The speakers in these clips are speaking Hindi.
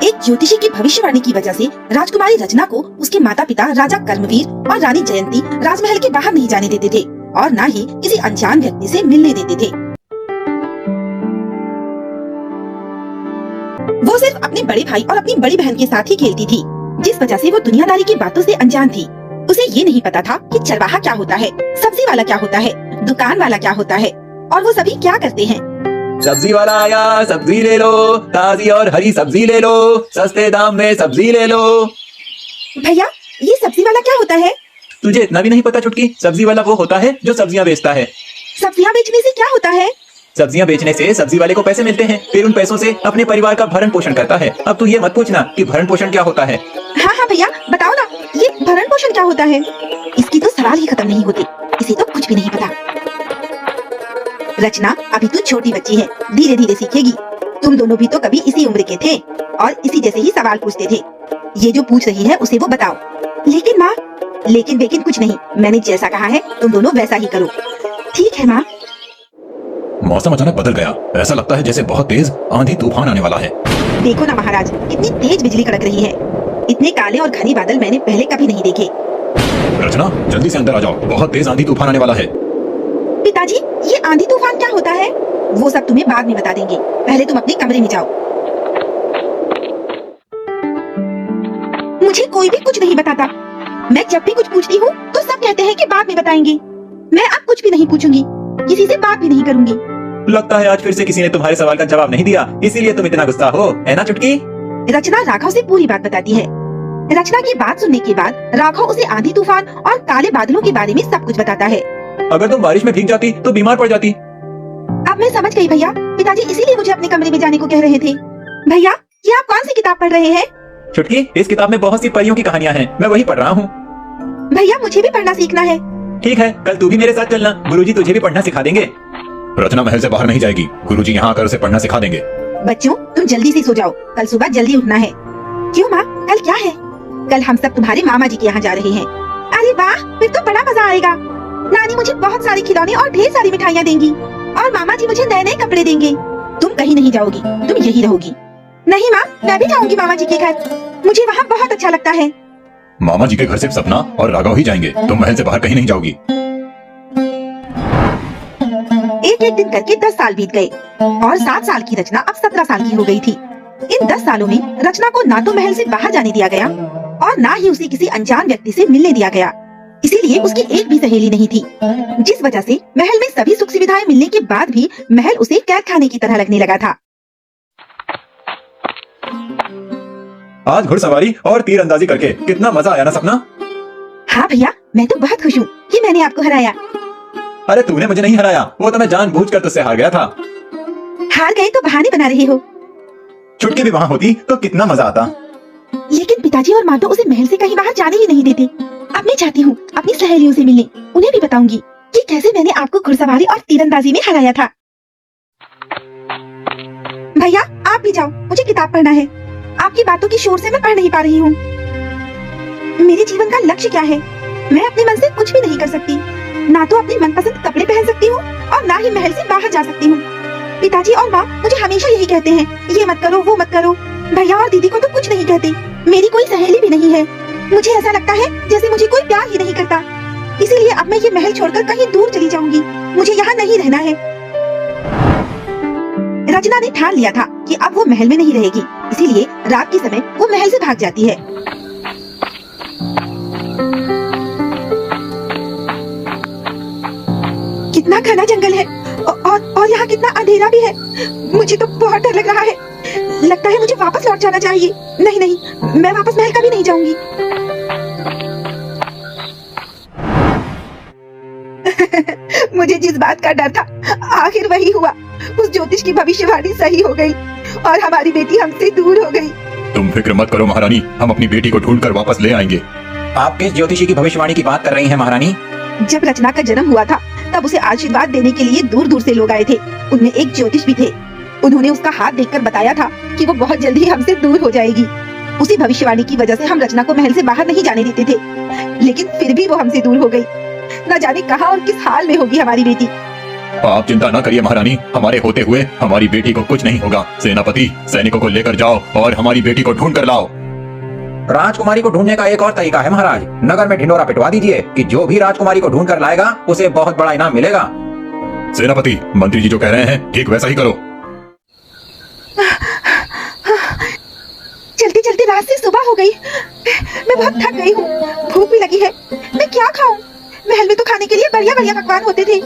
एक ज्योतिषी की भविष्यवाणी की वजह से राजकुमारी रचना को उसके माता पिता राजा कर्मवीर और रानी जयंती राजमहल के बाहर नहीं जाने देते थे और न ही किसी अनजान व्यक्ति से मिलने देते थे। वो सिर्फ अपने बड़े भाई और अपनी बड़ी बहन के साथ ही खेलती थी, जिस वजह से वो दुनियादारी की बातों से अनजान थी। उसे ये नहीं पता था कि चरवाहा क्या होता है, सब्जी वाला क्या होता है, दुकान वाला क्या होता है और वो सभी क्या करते हैं। सब्जी वाला आया, सब्जी ले लो, ताजी और हरी सब्जी ले लो, सस्ते दाम में सब्जी ले लो। भैया ये सब्जी वाला क्या होता है? तुझे इतना भी नहीं पता चुटकी? सब्जी वाला वो होता है जो सब्जियां बेचता है। सब्जियां बेचने से क्या होता है? सब्जियां बेचने से सब्जी वाले को पैसे मिलते हैं, फिर उन पैसों से अपने परिवार का भरण पोषण करता है। अब तू ये मत पूछना कि भरण पोषण क्या होता है। हाँ हाँ भैया बताओ ना, ये भरण पोषण क्या होता है? इसकी तो सवाल ही खत्म नहीं होते, इसे तो कुछ भी नहीं पता। रचना अभी तू छोटी बच्ची है, धीरे धीरे सीखेगी। तुम दोनों भी तो कभी इसी उम्र के थे और इसी जैसे ही सवाल पूछते थे। ये जो पूछ रही है उसे वो बताओ। लेकिन माँ, लेकिन बेकिन कुछ नहीं, मैंने जैसा कहा है तुम दोनों वैसा ही करो। ठीक है माँ। मौसम अचानक बदल गया, ऐसा लगता है जैसे बहुत तेज आंधी तूफान आने वाला है। देखो ना महाराज, कितनी तेज बिजली कड़क रही है। इतने काले और घने बादल मैंने पहले कभी नहीं देखे। रचना जल्दी से अंदर आ जाओ, बहुत तेज आंधी तूफान आने वाला है। पिताजी ये आंधी तूफान क्या होता है? वो सब तुम्हें बाद में बता देंगे, पहले तुम अपने कमरे में जाओ। मुझे कोई भी कुछ नहीं बताता। मैं जब भी कुछ पूछती हूँ तो सब कहते हैं कि बाद में बताएंगे। मैं अब कुछ भी नहीं पूछूंगी, किसी से बात भी नहीं करूंगी। लगता है आज फिर से किसी ने तुम्हारे सवाल का जवाब नहीं दिया, इसीलिए तुम इतना गुस्सा हो, है ना चुटकी? रचना राघव से पूरी बात बताती है। रचना की बात सुनने के बाद राघव उसे आंधी तूफान और काले बादलों के बारे में सब कुछ बताता है। अगर तुम बारिश में भीग जाती तो बीमार पड़ जाती। अब मैं समझ गई भैया, पिताजी इसीलिए मुझे अपने कमरे में जाने को कह रहे थे। भैया ये आप कौन सी किताब पढ़ रहे हैं? चुटकी, इस किताब में बहुत सी परियों की कहानियाँ हैं, मैं वही पढ़ रहा हूँ। भैया मुझे भी पढ़ना सीखना है। ठीक है, कल तू भी मेरे साथ चलना, गुरुजी तुझे भी पढ़ना सिखा देंगे। रचना महल से बाहर नहीं जाएगी, गुरुजी यहाँ आकर उसे पढ़ना सिखा देंगे। बच्चों तुम जल्दी से सो जाओ, कल सुबह जल्दी उठना है। क्यों माँ, कल क्या है? कल हम सब तुम्हारे मामा जी के यहाँ जा रहे हैं। अरे वाह, फिर तो बड़ा मजा आएगा। नानी मुझे बहुत सारे खिलौने और ढेर सारी मिठाइयाँ देंगी और मामा जी मुझे नए नए कपड़े देंगे। तुम कहीं नहीं जाओगी, तुम यही रहोगी। नहीं माँ, मैं भी जाऊंगी मामा जी के घर, मुझे वहाँ बहुत अच्छा लगता है। मामा जी के घर सिर्फ सपना और राघव ही जाएंगे, तुम महल से बाहर कहीं नहीं जाओगी। एक एक दिन करके 10 साल बीत गए और 7 साल की रचना अब 17 साल की हो गई थी। इन 10 सालों में रचना को ना तो महल से बाहर जाने दिया गया और ना ही उसे किसी अनजान व्यक्ति से मिलने दिया गया। इसीलिए उसकी एक भी सहेली नहीं थी, जिस वजह से महल में सभी सुख सुविधाएं मिलने के बाद भी महल उसे कैद खाने की तरह लगने लगा था। आज घुड़सवारी और तीरंदाजी करके कितना मजा आया ना सपना? हाँ भैया, मैं तो बहुत खुश हूँ कि मैंने आपको हराया। अरे तूने मुझे नहीं हराया, वो तो मैं जानबूझकर तुझसे हार गया था। हार गए तो बहाने बना रहे हो। चुटकी भी वहाँ होती तो कितना मजा आता। लेकिन पिताजी और माँ तो उसे महल से कहीं बाहर जाने ही नहीं देते। अब मैं चाहती हूँ अपनी सहेलियों से मिलने, उन्हें भी बताऊंगी कि कैसे मैंने आपको घुड़सवारी और तीरंदाजी में हराया था। भैया आप भी जाओ, मुझे किताब पढ़ना है। आपकी बातों की शोर से मैं पढ़ नहीं पा रही हूँ। मेरे जीवन का लक्ष्य क्या है? मैं अपने मन से कुछ भी नहीं कर सकती, ना तो अपने मनपसंद कपड़े पहन सकती हूँ और ना ही महल से बाहर जा सकती हूँ। पिताजी और माँ मुझे हमेशा यही कहते हैं, ये मत करो वो मत करो। भैया और दीदी को तो कुछ नहीं कहते, मेरी कोई सहेली भी नहीं है। मुझे ऐसा लगता है जैसे मुझे कोई प्यार ही नहीं करता। इसीलिए अब मैं ये महल छोड़कर कहीं दूर चली जाऊंगी, मुझे यहाँ नहीं रहना है। रचना ने ठान लिया था कि अब वो महल में नहीं रहेगी, इसीलिए रात के समय वो महल से भाग जाती है। कितना घना जंगल है और यहाँ कितना अंधेरा भी है। मुझे तो बहुत डर लग रहा है, लगता है मुझे वापस लौट जाना चाहिए। नहीं नहीं, मैं वापस महल कभी नहीं जाऊंगी। मुझे जिस बात का डर था आखिर वही हुआ। उस ज्योतिष की भविष्यवाणी सही हो गई और हमारी बेटी हमसे दूर हो गई। तुम फिक्र मत करो महारानी, हम अपनी बेटी को ढूंढकर वापस ले आएंगे। आप किस ज्योतिषी की भविष्यवाणी की बात कर रही हैं महारानी? जब रचना का जन्म हुआ था तब उसे आशीर्वाद देने के लिए दूर दूर से लोग आए थे। उनमें एक ज्योतिष भी थे। उन्होंने उसका हाथ देखकर बताया था कि वो बहुत जल्दी हमसे दूर हो जाएगी। उसी भविष्यवाणी की वजह से हम रचना को महल से बाहर नहीं जाने देते थे, लेकिन फिर भी वो हमसे दूर हो गई। न जाने कहां और किस हाल में होगी हमारी बेटी। आप चिंता न करिए महारानी, हमारे होते हुए हमारी बेटी को कुछ नहीं होगा। सेनापति, सैनिकों को लेकर जाओ और हमारी बेटी को ढूंढ कर लाओ। राजकुमारी को ढूंढने का एक और तरीका है महाराज। नगर में ढिंडोरा पिटवा दीजिए कि जो भी राजकुमारी को ढूंढ कर लाएगा उसे बहुत बड़ा इनाम मिलेगा। सेनापति, मंत्री जी जो कह रहे हैं ठीक वैसा ही करो। चलते चलते रात से सुबह हो गई। मैं बहुत थक गई हूँ, भूख भी लगी है। मैं क्या खाऊं? महल में तो खाने के लिए बढ़िया बढ़िया पकवान होते थे।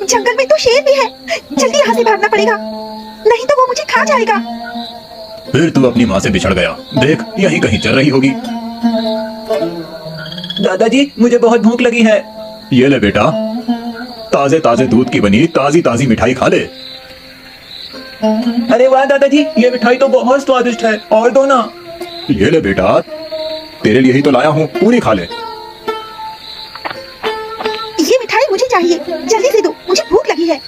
जंगल में तो शेर भी है, जल्दी यहाँ से भागना पड़ेगा, नहीं तो वो मुझे खा जाएगा। फिर तू अपनी माँ से बिछड़ गया, देख यहीं कहीं चल रही होगी। दादाजी, मुझे बहुत भूख लगी है। ये ले बेटा, ताजे ताजे दूध की बनी ताजी ताजी मिठाई खा ले। अरे वाह दादाजी, ये मिठाई तो बहुत स्वादिष्ट है, और दो ना। ये ले बेटा, तेरे लिए ही तो लाया हूँ, पूरी खा ले। ये मिठाई मुझे चाहिए, जल्दी से दो, मुझे भूख लगी है।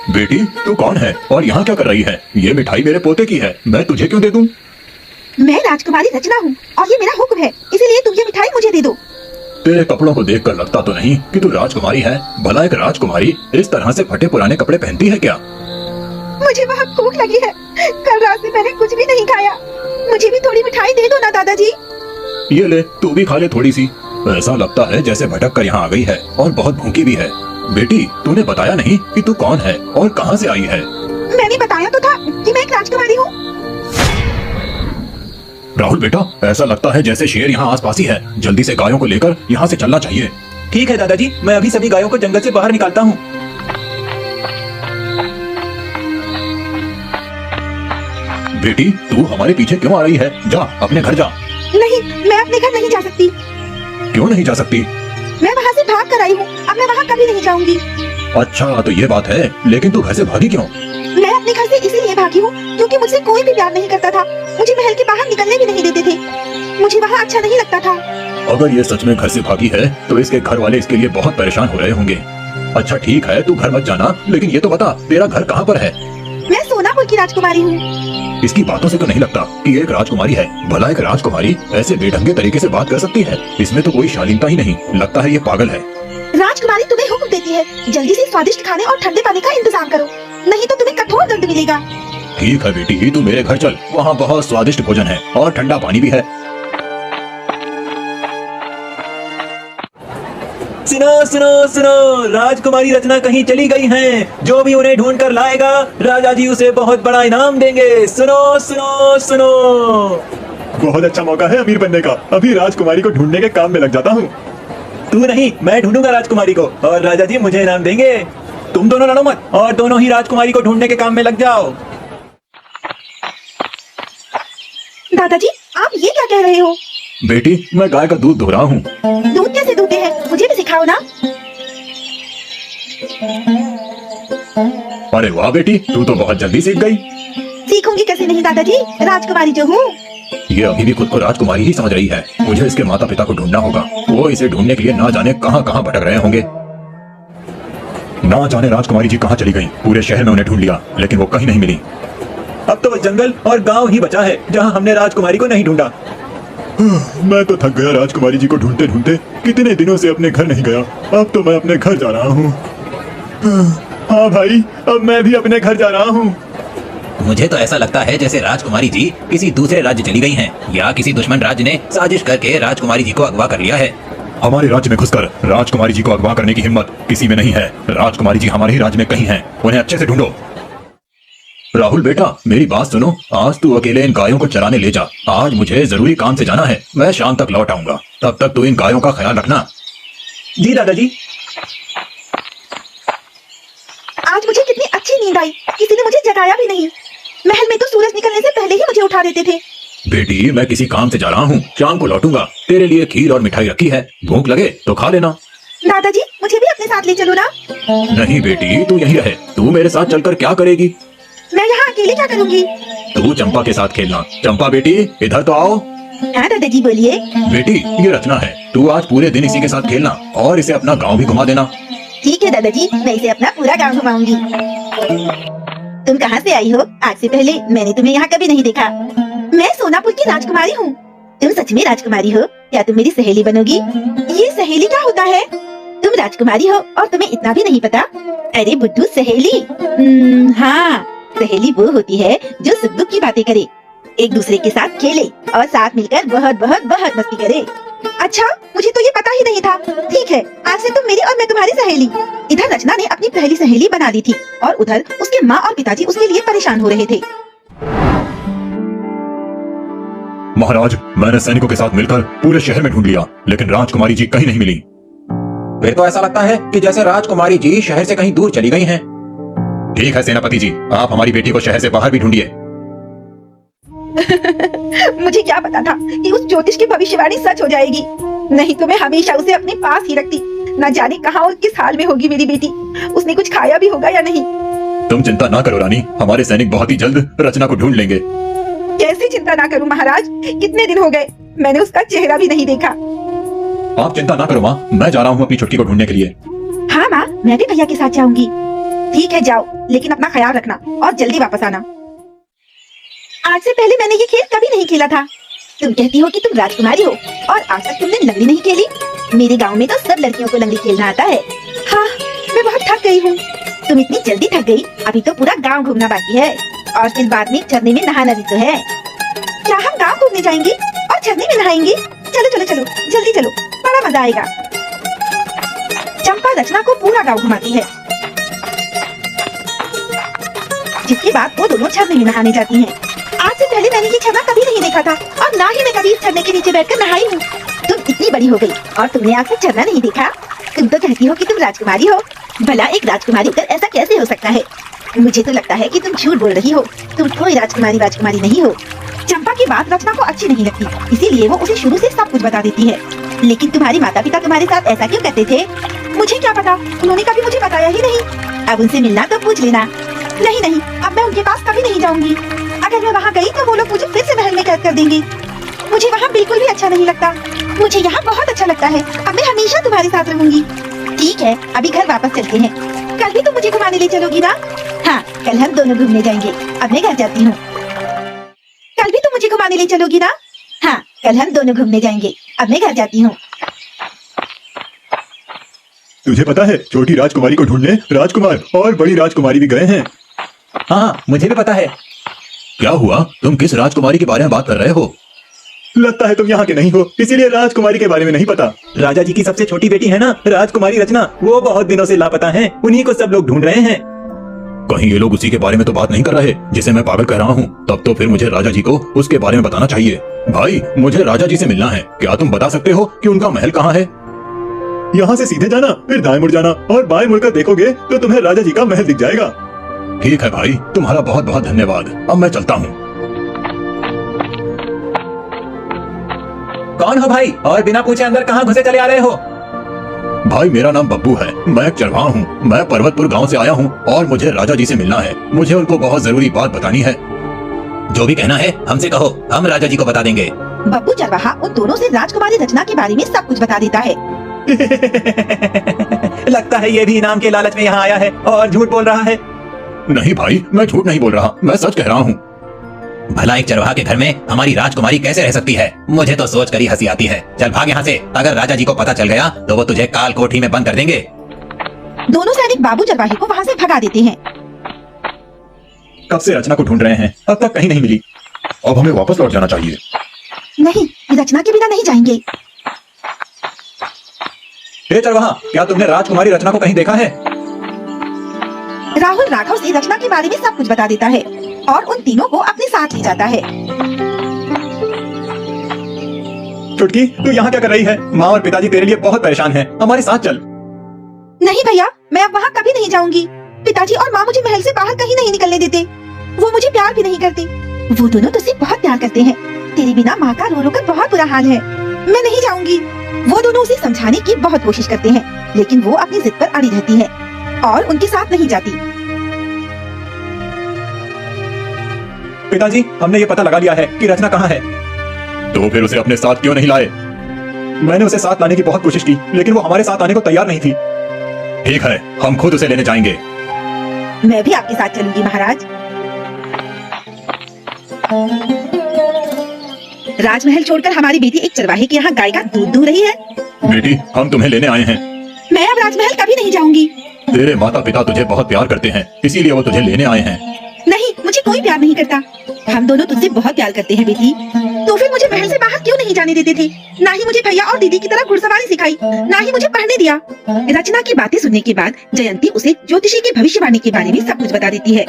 बेटी, तू कौन है और यहाँ क्या कर रही है? ये मिठाई मेरे पोते की है, मैं तुझे क्यों दे दूँ? मैं राजकुमारी रचना हूँ और ये मेरा हुक्म है, इसीलिए तुम ये मिठाई मुझे दे दो। तेरे कपड़ों को देखकर लगता तो नहीं कि तू राजकुमारी है। भला एक राजकुमारी इस तरह से फटे पुराने कपड़े पहनती है क्या? मुझे बहुत भूख लगी है, कल रात से मैंने कुछ भी नहीं खाया। मुझे भी थोड़ी मिठाई दे दो ना दादाजी। ये ले, तू भी खा ले थोड़ी सी। ऐसा लगता है जैसे भटक कर यहाँ आ गई है और बहुत भूखी भी है। बेटी, तूने बताया नहीं कि तू कौन है और कहाँ से आई है? मैंने बताया तो था कि मैं एक राजकुमारी हूँ। राहुल बेटा, ऐसा लगता है जैसे शेर यहाँ आसपास ही है। जल्दी से गायों को लेकर यहाँ से चलना चाहिए। ठीक है दादाजी, मैं अभी सभी गायों को जंगल से बाहर निकालता हूँ। बेटी, तू हमारे पीछे क्यों आ रही है? जा अपने घर जा। नहीं, मैं अपने घर नहीं जा सकती। क्यों नहीं जा सकती? मैं वहाँ से भाग कर आई हूँ, अब मैं वहाँ कभी नहीं जाऊंगी। अच्छा तो ये बात है, लेकिन तू घर से भागी क्यों? मैं अपने घर से इसीलिए भागी हूँ क्योंकि मुझसे कोई भी प्यार नहीं करता था। मुझे महल के बाहर निकलने भी नहीं देते थे। मुझे वहाँ अच्छा नहीं लगता था। अगर ये सच में घर से भागी है तो इसके घर वाले इसके लिए बहुत परेशान हो रहे होंगे। अच्छा ठीक है, तू घर मत जाना, लेकिन ये तो बता तेरा घर कहाँ पर है? मैं सोनापुर की राजकुमारी हूँ। इसकी बातों से तो नहीं लगता कि ये एक राजकुमारी है। भला एक राजकुमारी ऐसे बेढंगे तरीके से बात कर सकती है? इसमें तो कोई शालीनता ही नहीं, लगता है ये पागल है। राजकुमारी तुम्हें हुक्म देती है, जल्दी से स्वादिष्ट खाने और ठंडे पानी का इंतजाम करो, नहीं तो तुम्हें कठोर दंड मिलेगा। ठीक है बेटी, तू मेरे घर चल, वहाँ बहुत स्वादिष्ट भोजन है और ठंडा पानी भी है। सुनो सुनो सुनो, राजकुमारी रचना कहीं चली गई हैं। जो भी उन्हें ढूंढ कर लाएगा राजा जी उसे बहुत बड़ा इनाम देंगे। सुनो सुनो सुनो। बहुत अच्छा मौका है अमीर बनने का। अभी राजकुमारी को ढूंढने के काम में लग जाता हूँ। तू नहीं, मैं ढूंढूंगा राजकुमारी को और राजा जी मुझे इनाम देंगे। तुम दोनों लड़ो मत और दोनों ही राजकुमारी को ढूंढने के काम में लग जाओ। दादाजी, आप ये क्या कह रहे हो? बेटी, मैं गाय का दूध धो रहा हूँ। दूध कैसे दूधते हैं, मुझे भी सिखाओ ना। अरे वाह बेटी, तू तो बहुत जल्दी सीख गई। सीखूंगी कैसे नहीं दादाजी, राजकुमारी जो हूँ। ये अभी भी खुद को राजकुमारी ही समझ रही है। मुझे इसके माता पिता को ढूंढना होगा। वो इसे ढूंढने के लिए ना जाने कहां कहां भटक रहे होंगे। ना जाने राजकुमारी जी कहां चली गईं। पूरे शहर में उन्हें ढूंढ लिया, लेकिन वो कहीं नहीं मिली। अब तो बस जंगल और गांव ही बचा है जहां हमने राजकुमारी को नहीं ढूंढा। मैं तो थक गया राजकुमारी जी को ढूंढते ढूंढते। कितने दिनों से अपने घर नहीं गया, अब तो मैं अपने घर जा रहा हूँ। हाँ भाई, अब मैं भी अपने घर जा रहा हूँ। मुझे तो ऐसा लगता है जैसे राजकुमारी जी किसी दूसरे राज्य चली गई हैं या किसी दुश्मन राज्य ने साजिश करके राजकुमारी जी को अगवा कर लिया है। हमारे राज्य में घुसकर राजकुमारी जी को अगवा करने की हिम्मत किसी में नहीं है। राजकुमारी जी हमारे ही राज्य में कहीं हैं, उन्हें अच्छे से ढूंढो। राहुल बेटा, मेरी बात सुनो। आज तू अकेले इन गायों को चराने ले जा। आज मुझे जरूरी काम से जाना है, मैं शाम तक लौट आऊंगा। तब तक तू इन गायों का ख्याल रखना। जी दादाजी। आज मुझे कितनी अच्छी नींद आई, किसी ने मुझे जगाया भी नहीं। महल में तो सूरज निकलने से पहले ही मुझे उठा देते थे। बेटी, मैं किसी काम से जा रहा हूँ, शाम को लौटूंगा। तेरे लिए खीर और मिठाई रखी है, भूख लगे तो खा लेना। दादाजी, मुझे भी अपने साथ ले चलो ना। नहीं बेटी, तू यहीं रहे। तू मेरे साथ चलकर क्या करेगी? मैं यहाँ अकेले क्या करूँगी? तू चंपा के साथ खेलना। चंपा बेटी, इधर तो आओ। हाँ दादाजी, बोलिए। बेटी, ये रचना है, तू आज पूरे दिन इसी के साथ खेलना और इसे अपना गाँव भी घुमा देना। ठीक है दादाजी, मैं इसे अपना पूरा गाँव घुमाऊंगी। तुम कहाँ से आई हो? आज से पहले मैंने तुम्हें यहाँ कभी नहीं देखा। मैं सोनापुर की राजकुमारी हूँ। तुम सच में राजकुमारी हो? क्या तुम मेरी सहेली बनोगी? ये सहेली क्या होता है? तुम राजकुमारी हो और तुम्हें इतना भी नहीं पता? अरे बुद्धू, सहेली। हाँ, सहेली वो होती है जो सुख दुख की बातें करे, एक दूसरे के साथ खेले और साथ मिलकर बहुत बहुत बहुत मस्ती करे। अच्छा, मुझे तो ये पता ही नहीं था। ठीक है, आज से तुम मेरी और मैं तुम्हारी सहेली। इधर रचना ने अपनी पहली सहेली बना दी थी और उधर उसके माँ और पिताजी उसके लिए परेशान हो रहे थे। महाराज, मैंने सैनिकों के साथ मिलकर पूरे शहर में ढूंढ लिया, लेकिन राजकुमारी जी कहीं नहीं मिली। फिर तो ऐसा लगता है कि जैसे राजकुमारी जी शहर से कहीं दूर चली गई हैं। ठीक है सेनापति जी, आप हमारी बेटी को शहर से बाहर भी ढूंढिए। मुझे क्या पता था कि उस ज्योतिष की भविष्यवाणी सच हो जाएगी। नहीं तो मैं हमेशा उसे अपने पास ही रखती। न जाने कहाँ और किस हाल में होगी मेरी बेटी। उसने कुछ खाया भी होगा या नहीं। तुम चिंता ना करो रानी, हमारे सैनिक बहुत ही जल्द रचना को ढूंढ लेंगे। कैसे चिंता ना करूं महाराज? कितने दिन हो गए मैंने उसका चेहरा भी नहीं देखा। आप चिंता ना करो माँ, मैं जा रहा हूँ अपनी छुट्टी को ढूंढने के लिए। हाँ माँ, मैं भी भैया के साथ जाऊंगी। ठीक है, जाओ, लेकिन अपना ख्याल रखना और जल्दी वापस आना। आज से पहले मैंने ये खेल कभी नहीं खेला था। तुम कहती हो कि तुम राजकुमारी हो और आज तक तुमने लंगड़ी नहीं खेली। मेरे गांव में तो सब लड़कियों को लंगड़ी खेलना आता है। हाँ, मैं बहुत थक गई हूँ। तुम इतनी जल्दी थक गई? अभी तो पूरा गांव घूमना बाकी है और फिर बाद में झरने में नहाना भी तो है। क्या हम गांव घूमने जाएंगे और झरने में नहाएंगे? चलो चलो चलो, जल्दी चलो, बड़ा मजा आएगा। चंपा रचना को पूरा गांव घुमाती है, जिसके बाद वो दोनों झरने में नहाने जाती हैं। आज से पहले मैंने ये झरना कभी नहीं देखा था और ना ही मैं कभी इस झरने के नीचे बैठकर नहाई हूँ। तुम इतनी बड़ी हो गई और तुमने आज तक झरना नहीं देखा? तुम तो कहती हो कि तुम राजकुमारी हो। भला एक राजकुमारी कर ऐसा कैसे हो सकता है? मुझे तो लगता है कि तुम झूठ बोल रही हो। तुम कोई राजकुमारी नहीं हो। चंपा की बात रचना को अच्छी नहीं लगती, इसीलिए वो उसे शुरू से सब कुछ बता देती है। लेकिन तुम्हारे माता पिता तुम्हारे साथ ऐसा क्यों करते थे? मुझे क्या पता, उन्होंने कभी मुझे बताया ही नहीं। अब उनसे मिलना तो पूछ लेना। नहीं नहीं, अब मैं उनके पास कभी नहीं जाऊंगी। अगर मैं वहाँ गई तो वो लोग मुझे फिर से महल में कैद कर देंगे। मुझे वहाँ बिल्कुल भी अच्छा नहीं लगता। मुझे यहाँ बहुत अच्छा लगता है। अब मैं हमेशा तुम्हारे साथ रहूंगी। ठीक है, अभी घर वापस चलते हैं। कल भी तुम मुझे घुमाने ले चलोगी ना? हाँ, कल हम दोनों घूमने जाएंगे। अब मैं घर जाती हूँ। कल भी तुम मुझे घुमाने ले चलोगी ना? हाँ, कल हम दोनों घूमने जाएंगे। अब मैं घर जाती हूँ। तुझे पता है, छोटी राजकुमारी को ढूंढने राजकुमार और बड़ी राजकुमारी भी गए हैं। हाँ, मुझे भी पता है। क्या हुआ? तुम किस राजकुमारी के बारे में बात कर रहे हो? लगता है तुम यहाँ के नहीं हो, इसीलिए राजकुमारी के बारे में नहीं पता। राजा जी की सबसे छोटी बेटी है ना, राजकुमारी रचना, वो बहुत दिनों से लापता हैं। उन्हीं को सब लोग ढूंढ रहे हैं। कहीं ये लोग उसी के बारे में तो बात नहीं कर रहे जिसे मैं पागल कह रहा हूँ? तब तो फिर मुझे राजा जी को उसके बारे में बताना चाहिए। भाई, मुझे राजा जी से मिलना है। क्या तुम बता सकते हो कि उनका महल कहाँ है? यहाँ से सीधे जाना, फिर दाएं मुड़ जाना और बाएं मुड़कर देखोगे तो तुम्हें राजा जी का महल दिख जाएगा। ठीक है भाई, तुम्हारा बहुत बहुत धन्यवाद। अब मैं चलता हूँ। कौन हो भाई, और बिना पूछे अंदर कहाँ घुसे चले आ रहे हो? भाई, मेरा नाम बब्बू है। मैं एक चरवाहा हूँ। मैं पर्वतपुर गांव से आया हूँ और मुझे राजा जी से मिलना है। मुझे उनको बहुत जरूरी बात बतानी है। जो भी कहना है हमसे कहो, हम राजा जी को बता देंगे। बब्बू चरवाहा उन दोनों से राजकुमारी रचना के बारे में सब कुछ बता देता है। लगता है ये भी इनाम के लालच में यहाँ आया है और झूठ बोल रहा है। नहीं भाई, मैं झूठ नहीं बोल रहा, मैं सच कह रहा हूँ। भला एक चरवाहा के घर में हमारी राजकुमारी कैसे रह सकती है? मुझे तो सोच कर ही हंसी आती है। चल भाग यहाँ से। अगर राजा जी को पता चल गया तो वो तुझे काल कोठरी में बंद कर देंगे। दोनों सैनिक बाबू चरवाहे को वहाँ से भगा देते हैं। कब से रचना को ढूंढ रहे हैं, अब तक कहीं नहीं मिली। अब हमें वापस लौट जाना चाहिए। नहीं, रचना के बिना नहीं जाएंगे। हे चरवाहा, क्या तुमने राजकुमारी रचना को कहीं देखा है? राहुल राघव से रचना के बारे में सब कुछ बता देता है और उन तीनों को अपने साथ ले जाता है। चुटकी, तू यहाँ क्या कर रही है? माँ और पिताजी तेरे लिए बहुत परेशान हैं। हमारे साथ चल। नहीं भैया, मैं अब वहाँ कभी नहीं जाऊंगी। पिताजी और माँ मुझे महल से बाहर कहीं नहीं निकलने देते। वो मुझे प्यार भी नहीं करते। वो दोनों तुझसे बहुत प्यार करते हैं। तेरे बिना माँ का रो रो कर बहुत बुरा हाल है। मैं नहीं जाऊंगी। वो दोनों उसे समझाने की बहुत कोशिश करते हैं, लेकिन वो अपनी जिद पर अड़ी रहती है और उनके साथ नहीं जाती। पिताजी, हमने ये पता लगा लिया है कि रचना कहाँ है। तो फिर उसे अपने साथ क्यों नहीं लाए? मैंने उसे साथ लाने की बहुत कोशिश की, लेकिन वो हमारे साथ आने को तैयार नहीं थी। ठीक है, हम खुद उसे लेने जाएंगे। मैं भी आपके साथ चलूंगी महाराज। राजमहल छोड़कर हमारी बेटी एक चरवाहे के यहाँ गाय का दूध दूह रही है। बेटी, हम तुम्हें लेने आए हैं। मैं अब राजमहल कभी नहीं जाऊंगी। तेरे माता पिता तुझे बहुत प्यार करते हैं, इसीलिए वो तुझे लेने आए हैं। नहीं, मुझे कोई प्यार नहीं करता। हम दोनों तुझसे बहुत प्यार करते हैं बेटी। तो फिर मुझे महल से बाहर क्यों नहीं जाने देते थे? ना ही मुझे भैया और दीदी की तरह घुड़सवारी सिखाई, ना ही मुझे पढ़ने दिया। रचना की बातें सुनने के बाद जयंती उसे ज्योतिषी की भविष्यवाणी के बारे में सब कुछ बता देती है।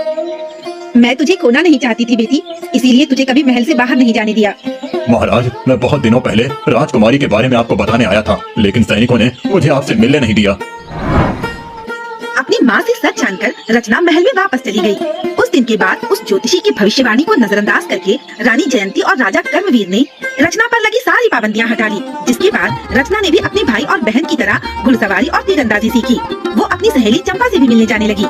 मैं तुझे खोना नहीं चाहती थी बेटी, इसीलिए तुझे कभी महल से बाहर नहीं जाने दिया। महाराज, मैं बहुत दिनों पहले राजकुमारी के बारे में आपको बताने आया था, लेकिन सैनिकों ने मुझे आपसे मिलने नहीं दिया। अपनी माँ से सच जानकर रचना महल में वापस चली गई। उस दिन के बाद उस ज्योतिषी की भविष्यवाणी को नजरअंदाज करके रानी जयंती और राजा कर्मवीर ने रचना पर लगी सारी पाबंदियां हटा ली, जिसके बाद रचना ने भी अपने भाई और बहन की तरह घुड़सवारी और तीरंदाजी सीखी। वो अपनी सहेली चंपा से भी मिलने जाने लगी।